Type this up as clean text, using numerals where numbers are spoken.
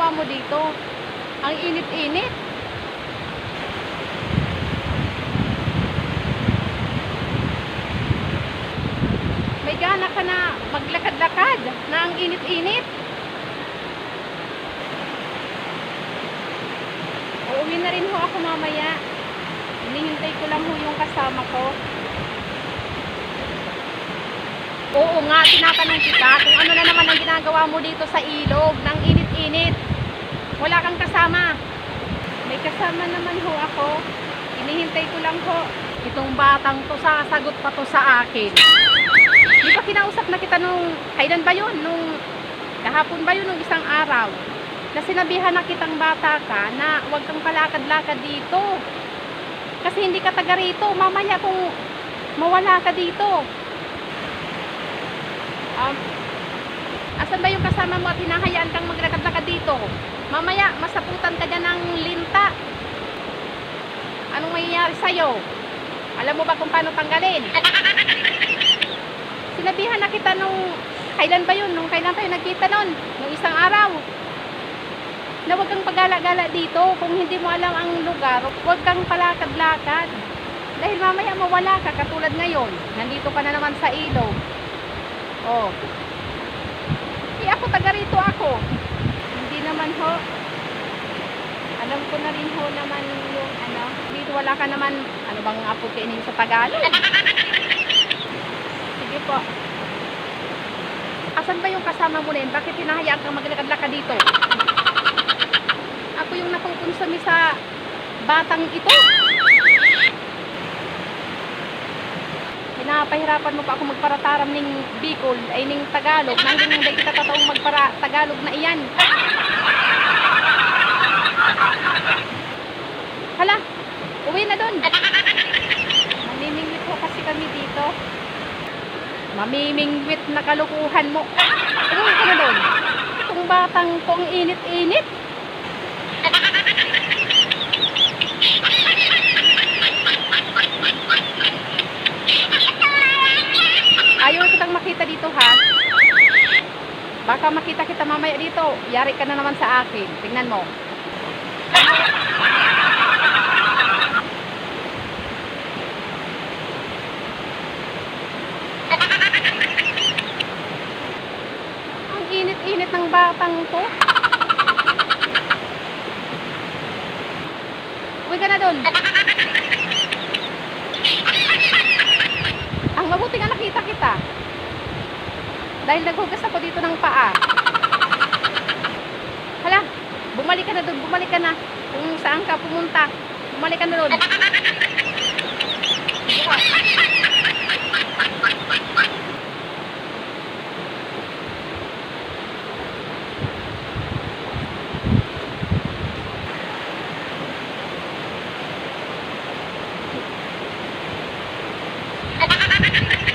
ginagawa mo dito? Ang init-init. May gana ka na maglakad-lakad na ang init-init. Uuwi na rin ho ako mamaya. Hinihintay ko lang ho yung kasama ko. Oo nga, tinatanong kita kung ano na naman ang ginagawa mo dito sa ilog ng init-init. Wala kang kasama. May kasama naman ho ako. Hinihintay ko lang ho. Itong batang to, sasagot pa to sa akin. Di ba kinausap na kita nung, kailan ba yun? Nung kahapon ba yun, nung isang araw? Na sinabihan na kitang bata ka na huwag kang palakad-lakad dito. Kasi hindi ka taga rito. Mamaya kung mawala ka dito. Asan ba yung kasama mo at hinahayaan kang maglakad-lakad dito? Mamaya, masaputan ka dyan ng linta. Anong mangyayari sa'yo? Alam mo ba kung paano tanggalin? Sinabihan na kita nung, kailan ba yun? Nung kailan tayo nagkita nun? Nung isang araw. Na huwag kang pagala-gala dito. Kung hindi mo alam ang lugar, huwag kang palakad-lakad. Dahil mamaya mawala ka, katulad ngayon. Nandito ka na naman sa ilog. Oh. Ako taga rito ako. Hindi naman ho. Alam ko na rin ho naman yung ano. Dito wala ka naman. Ano bang apo kainin sa Tagalog? Sige po. Asan ba yung kasama mo rin? Bakit hinahayaan kang maglakad-lakad dito? Ako yung napupunsami sa batang ito. Napahirapan mo pa ako magparataram ning Bicol ay ning Tagalog nang hindi kita tataong magpara Tagalog na iyan. Hala, uwi na doon. Mamimingwit po kasi kami dito. Mamimingwit na kalukuhan mo. Uwi ka na doon. Itong batang ko ang init-init. Ayaw kitang makita dito ha. Baka makita kita mamaya dito. Yari ka na naman sa akin. Tingnan mo. Ang init-init ng batang to. Uwi ka na dun. Ang mabuti nga nakita kita. Dahil naghugas ako dito ng paa. Hala, bumalik ka na doon, bumalik ka na. Kung saan ka pumunta, bumalik ka na doon. Sige.